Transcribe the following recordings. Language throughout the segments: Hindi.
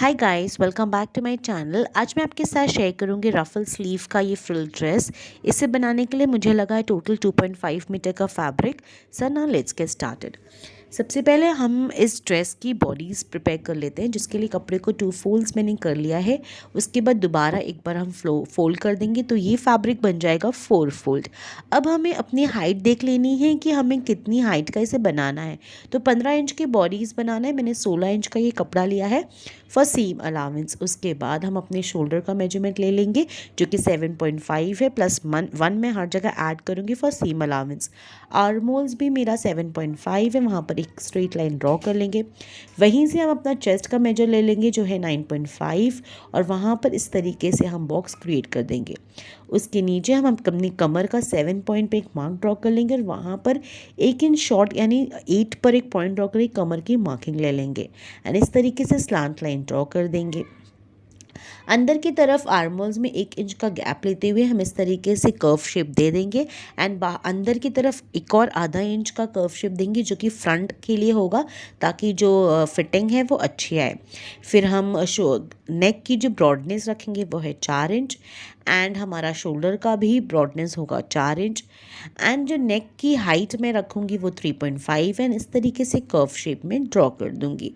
Hi guys, welcome back to my channel. आज मैं आपके साथ शेयर करूंगी रफल स्लीव का ये फ्रिल ड्रेस। इसे बनाने के लिए मुझे लगा है टोटल 2.5 मीटर का फैब्रिक। सर ना लेट्स गेट स्टार्टेड। सबसे पहले हम इस ड्रेस की बॉडीज़ प्रिपेयर कर लेते हैं, जिसके लिए कपड़े को 2 फोल्ड्स मैंने कर लिया है। उसके बाद दोबारा एक बार हम फोल्ड कर देंगे तो ये फैब्रिक बन जाएगा 4 फोल्ड। अब हमें अपनी हाइट देख लेनी है कि हमें कितनी हाइट का इसे बनाना है। तो 15 इंच की बॉडीज़ बनाना है। मैंने 16 इंच का ये कपड़ा लिया है फॉर सीम अलावेंस। उसके बाद हम अपने शोल्डर का मेजरमेंट ले लेंगे जो कि 7.5 है, प्लस 1 में हर जगह ऐड करूँगी for seam allowance. Arm holes भी मेरा 7.5 है, वहाँ पर एक स्ट्रेट लाइन ड्रॉ कर लेंगे। वहीं से हम अपना चेस्ट का मेजर ले लेंगे जो है 9.5 और वहाँ पर इस तरीके से हम बॉक्स क्रिएट कर देंगे। उसके नीचे हम अपनी कमर का 7 पॉइंट पे एक मार्क ड्रॉ कर लेंगे और वहाँ पर 1 इंच शॉर्ट यानी 8 पर एक पॉइंट ड्रॉ करके कमर की मार्किंग ले लेंगे एंड इस तरीके से स्लांट लाइन ड्रॉ कर देंगे। अंदर की तरफ आर्मोल्स में 1 इंच का गैप लेते हुए हम इस तरीके से कर्व शेप दे देंगे एंड अंदर की तरफ एक और आधा इंच का कर्व शेप देंगे जो कि फ्रंट के लिए होगा, ताकि जो फिटिंग है वो अच्छी आए। फिर हम नेक की जो ब्रॉडनेस रखेंगे वो है 4 इंच एंड हमारा शोल्डर का भी ब्रॉडनेस होगा 4 इंच एंड जो नेक की हाइट मैं रखूँगी वो 3.5 एंड इस तरीके से कर्व शेप में ड्रॉ कर दूँगी।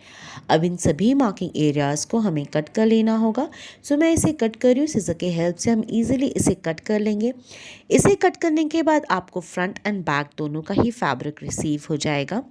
अब इन सभी मार्किंग एरियाज़ को हमें कट कर लेना होगा। सो मैं इसे कट कर रही हूँ। सिज़र के हेल्प से हम इजीली इसे कट कर लेंगे। इसे कट करने के बाद आपको फ्रंट एंड बैक दोनों का ही फैब्रिक रिसीव हो जाएगा।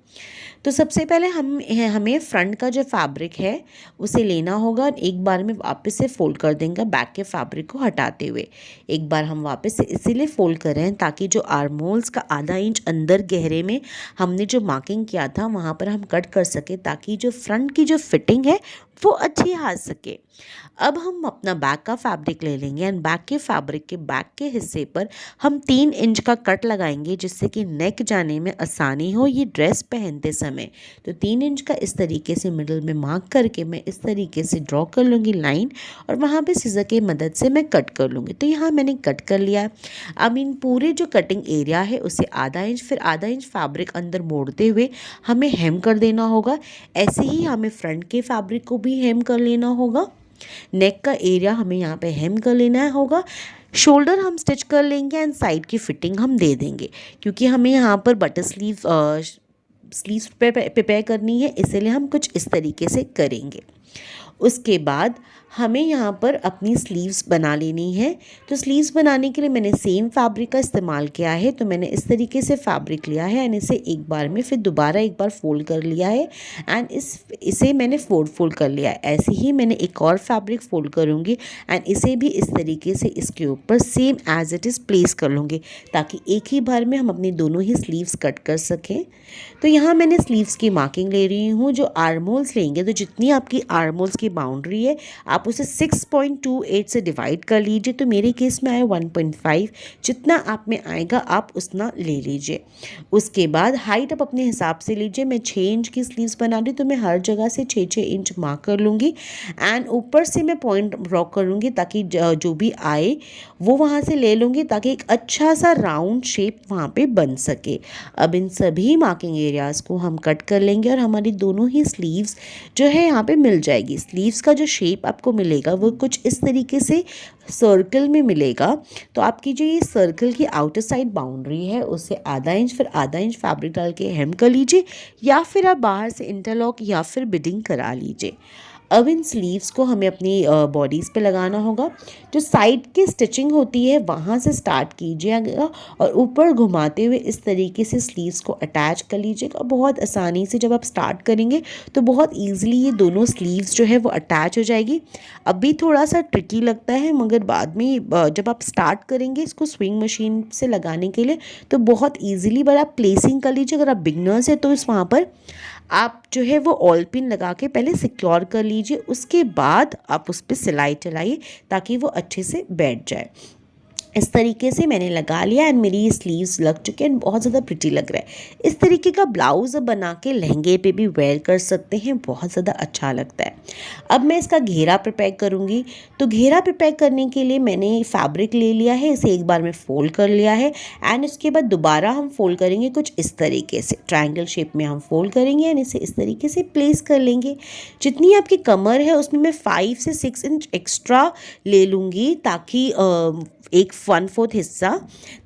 तो सबसे पहले हमें फ्रंट का जो फैब्रिक है उसे लेना होगा और एक बार में वापस से फोल्ड कर देंगे बैक के फैब्रिक को हटाते हुए। एक बार हम वापस से इसीलिए फोल्ड कर रहे हैं ताकि जो आर्मोल्स का आधा इंच अंदर गहरे में हमने जो मार्किंग किया था वहाँ पर हम कट कर सके, ताकि जो फ्रंट की जो फिटिंग है वो अच्छी आ सके। अब हम अपना बैक का फैब्रिक ले लेंगे एंड बैक के फैब्रिक के बैक के हिस्से पर हम 3 इंच का कट लगाएंगे जिससे कि नेक जाने में आसानी हो ये ड्रेस पहनते समय। तो 3 इंच का इस तरीके से मिडल में मार्क करके मैं इस तरीके से ड्रॉ कर लूँगी लाइन और वहाँ पे सीज़र की मदद से मैं कट कर लूँगी। तो यहाँ मैंने कट कर लिया। अब इन पूरे जो कटिंग एरिया है उसे आधा इंच फिर आधा इंच फैब्रिक अंदर मोड़ते हुए हमें हेम कर देना होगा। ऐसे ही हमें फ्रंट के फैब्रिक को भी हेम कर लेना होगा। नेक का एरिया हमें यहाँ पे हेम कर लेना होगा। शोल्डर हम स्टिच कर लेंगे एंड साइड की फिटिंग हम दे देंगे, क्योंकि हमें यहाँ पर बटर स्लीव्स प्रिपेयर करनी है, इसीलिए हम कुछ इस तरीके से करेंगे। उसके बाद हमें यहाँ पर अपनी स्लीव्स बना लेनी है। तो स्लीव्स बनाने के लिए मैंने सेम फैब्रिक का इस्तेमाल किया है। तो मैंने इस तरीके से फैब्रिक लिया है एंड इसे एक बार में फिर दोबारा एक बार फोल्ड कर लिया है एंड इसे मैंने फोल्ड कर लिया है। ऐसे ही मैंने एक और फैब्रिक फोल्ड करूँगी एंड इसे भी इस तरीके से इसके ऊपर same as it is place कर लूँगी, ताकि एक ही बार में हम अपनी दोनों ही स्लीव्स कट कर सकें। तो यहाँ मैंने स्लीव्स की मार्किंग ले रही हूँ। जो आर्मोल्स लेंगे, तो जितनी आपकी आर्मोल्स की बाउंड्री है आप उसे 6.28 से डिवाइड कर लीजिए। तो मेरे केस में आया 1.5, जितना आप में आएगा आप उतना ले लीजिए। उसके बाद हाइट आप अपने हिसाब से लीजिए। मैं 6 इंच की स्लीव्स बना रही हूँ तो मैं हर जगह से 6-6 इंच मार्क कर लूँगी एंड ऊपर से मैं पॉइंट ड्रॉ कर लूँगी, ताकि जो भी आए वो वहाँ से ले लूँगी, ताकि एक अच्छा सा राउंड शेप वहाँ पे बन सके। अब इन सभी मार्किंग एरियाज़ को हम कट कर लेंगे और हमारी दोनों ही स्लीव्स जो है यहाँ पे मिल जाएगी। स्लीव्स का जो शेप आपको मिलेगा वो कुछ इस तरीके से सर्कल में मिलेगा। तो आपकी जो ये सर्कल की आउटर साइड बाउंड्री है उसे आधा इंच फिर आधा इंच फैब्रिक डाल के हेम कर लीजिए, या फिर आप बाहर से इंटरलॉक या फिर बिडिंग करा लीजिए। अब इन स्लीव्स को हमें अपनी बॉडीज़ पे लगाना होगा। जो साइड की स्टिचिंग होती है वहाँ से स्टार्ट कीजिएगा और ऊपर घुमाते हुए इस तरीके से स्लीव्स को अटैच कर लीजिएगा। बहुत आसानी से जब आप स्टार्ट करेंगे तो बहुत ईजिली ये दोनों स्लीव्स जो है वो अटैच हो जाएगी। अभी थोड़ा सा ट्रिकी लगता है, मगर बाद में जब आप स्टार्ट करेंगे इसको स्विंग मशीन से लगाने के लिए तो बहुत ईजिली बड़ा आप प्लेसिंग कर लीजिए। अगर आप बिगनर्स है तो इस वहाँ पर आप जो है वो ऑल पिन लगा के पहले सिक्योर कर लीजिए। उसके बाद आप उस पर सिलाई चलाइए ताकि वो अच्छे से बैठ जाए। इस तरीके से मैंने लगा लिया एंड मेरी स्लीव्स लग चुके हैं, बहुत ज़्यादा प्रिटी लग रहा है। इस तरीके का ब्लाउज़ बना के लहंगे पे भी वेयर कर सकते हैं, बहुत ज़्यादा अच्छा लगता है। अब मैं इसका घेरा प्रिपेयर करूँगी। तो घेरा प्रिपेयर करने के लिए मैंने फैब्रिक ले लिया है, इसे एक बार में फ़ोल्ड कर लिया है एंड उसके बाद दोबारा हम फोल्ड करेंगे कुछ इस तरीके से, ट्रायंगल शेप में हम फोल्ड करेंगे एंड इसे इस तरीके से प्लेस कर लेंगे। जितनी आपकी कमर है उसमें मैं 5 से 6 इंच एक्स्ट्रा ले लूँगी, ताकि एक 1/4 हिस्सा,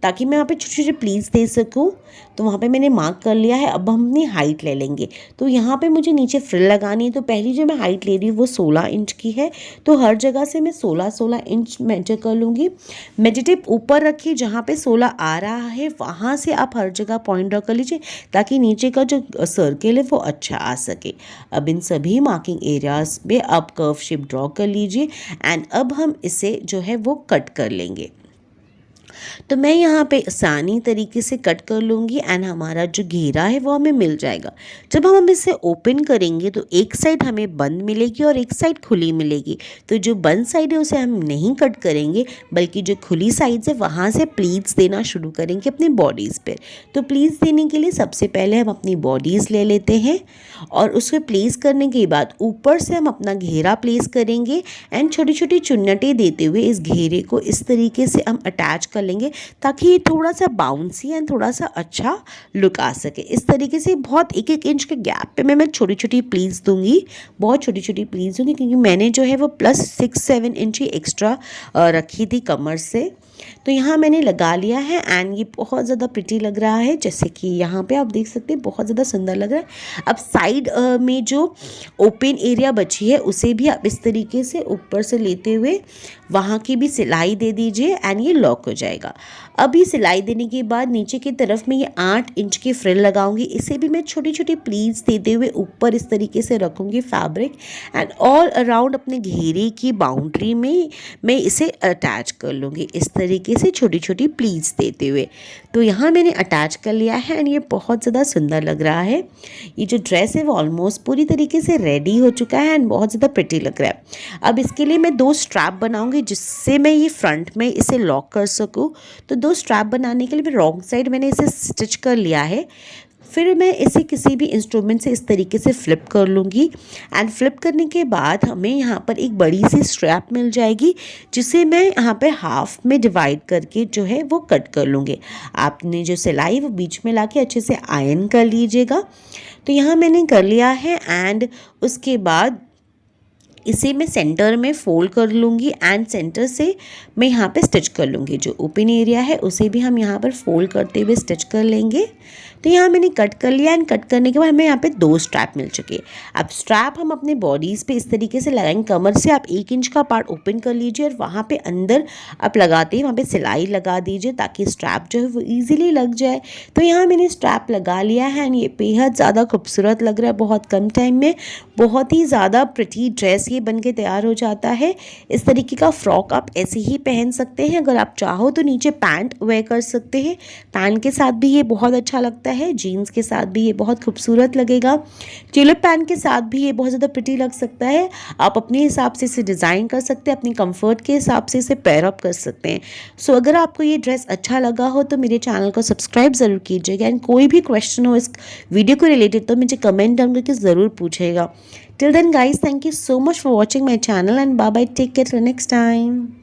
ताकि मैं वहाँ पे छोटे छोटे प्लीट्स दे सकूँ। तो वहाँ पे मैंने मार्क कर लिया है। अब हम अपनी हाइट ले लेंगे। तो यहाँ पे मुझे नीचे फ्रिल लगानी है। तो पहली जो मैं हाइट ले रही हूँ वो 16 इंच की है। तो हर जगह से मैं 16 इंच मेजर कर लूँगी। मेजर टेप ऊपर रखिए, जहाँ पे 16 आ रहा है वहाँ से आप हर जगह पॉइंट ड्रॉ कर लीजिए, ताकि नीचे का जो सर्किल है वो अच्छा आ सके। अब इन सभी मार्किंग एरियाज पे आप कर्व शेप ड्रॉ कर लीजिए एंड अब हम इसे जो है वो कट कर लेंगे। तो मैं यहाँ पे आसानी तरीके से कट कर लूँगी एंड हमारा जो घेरा है वो हमें मिल जाएगा। जब हम इसे ओपन करेंगे तो एक साइड हमें बंद मिलेगी और एक साइड खुली मिलेगी। तो जो बंद साइड है उसे हम नहीं कट करेंगे, बल्कि जो खुली साइड है वहाँ से प्लीट्स देना शुरू करेंगे अपनी बॉडीज़ पर। तो प्लीट्स देने के लिए सबसे पहले हम अपनी बॉडीज़ ले लेते हैं और उसको प्लेस करने के बाद ऊपर से हम अपना घेरा प्लेस करेंगे एंड छोटी छोटी चुन्नटें देते हुए इस घेरे को इस तरीके से हम अटैच कर लेंगे, ताकि ये थोड़ा सा बाउंसी एंड थोड़ा सा अच्छा लुक आ सके। इस तरीके से बहुत 1-1 इंच के गैप पे मैं छोटी छोटी प्लीट्स दूंगी, बहुत छोटी छोटी प्लीट्स दूंगी, क्योंकि मैंने जो है वो प्लस 6-7 इंच ही एक्स्ट्रा रखी थी कमर से। तो यहाँ मैंने लगा लिया है एंड ये बहुत ज़्यादा प्रिटी लग रहा है, जैसे कि यहाँ पे आप देख सकते हैं बहुत ज़्यादा सुंदर लग रहा है। अब साइड में जो ओपन एरिया बची है उसे भी आप इस तरीके से ऊपर से लेते हुए वहाँ की भी सिलाई दे दीजिए एंड ये लॉक हो जाएगा। अब ये सिलाई देने के बाद नीचे की तरफ में ये 8 इंच की फ्रिल लगाऊंगी। इसे भी मैं छोटी छोटी प्लीट्स देते हुए ऊपर इस तरीके से रखूँगी फैब्रिक एंड ऑल अराउंड अपने घेरे की बाउंड्री में मैं इसे अटैच कर लूँगी इस तरीके से छोटी छोटी प्लीट्स देते हुए। तो यहाँ मैंने अटैच कर लिया है एंड ये बहुत ज़्यादा सुंदर लग रहा है। ये जो ड्रेस है वो ऑलमोस्ट पूरी तरीके से रेडी हो चुका है एंड बहुत ज़्यादा प्रिटी लग रहा है। अब इसके लिए मैं 2 स्ट्रैप बनाऊंगी, जिससे मैं ये फ्रंट में इसे लॉक कर सकूँ। तो 2 स्ट्रैप बनाने के लिए मैं रॉन्ग साइड मैंने इसे स्टिच कर लिया है। फिर मैं इसे किसी भी इंस्ट्रूमेंट से इस तरीके से फ्लिप कर लूँगी एंड फ्लिप करने के बाद हमें यहाँ पर एक बड़ी सी स्ट्रैप मिल जाएगी, जिसे मैं यहाँ पे हाफ में डिवाइड करके जो है वो कट कर लूँगी। आपने जो सिलाई वो बीच में लाके अच्छे से आयरन कर लीजिएगा। तो यहाँ मैंने कर लिया है एंड उसके बाद इसे मैं सेंटर में फोल्ड कर लूँगी एंड सेंटर से मैं यहाँ पे स्टिच कर लूँगी। जो ओपन एरिया है उसे भी हम यहाँ पर फोल्ड करते हुए स्टिच कर लेंगे। तो यहाँ मैंने कट कर लिया एंड कट करने के बाद हमें यहाँ पे 2 स्ट्रैप मिल चुके हैं। अब स्ट्रैप हम अपने बॉडीज़ पे इस तरीके से लगाएंगे। कमर से आप 1 इंच का पार्ट ओपन कर लीजिए और वहाँ पे अंदर आप लगाते हैं वहाँ पे सिलाई लगा दीजिए, ताकि स्ट्रैप जो है वो ईजिली लग जाए। तो यहाँ मैंने स्ट्रैप लगा लिया है एंड ये बेहद ज़्यादा खूबसूरत लग रहा है। बहुत कम टाइम में बहुत ही ज़्यादा प्रिटी ड्रेस ये बन के तैयार हो जाता है। इस तरीके का फ्रॉक आप ऐसे ही पहन सकते हैं। अगर आप चाहो तो नीचे पैंट वेयर कर सकते हैं, पैंट के साथ भी ये बहुत अच्छा लगता है। जीन्स के साथ भी ये बहुत खूबसूरत लगेगा। ट्यूलिप पैंट के साथ भी ये बहुत ज़्यादा प्रिटी लग सकता है। आप अपने हिसाब से इसे डिज़ाइन कर सकते हैं, अपनी कंफर्ट के हिसाब से इसे पेयर अप कर सकते हैं। सो अगर आपको ये ड्रेस अच्छा लगा हो तो मेरे चैनल को सब्सक्राइब ज़रूर कीजिएगा एंड कोई भी क्वेश्चन हो इस वीडियो को रिलेटेड तो मुझे कमेंट डाउन करके ज़रूर पूछेगा। Till then guys, thank you so much for watching my channel and bye bye, take care till next time.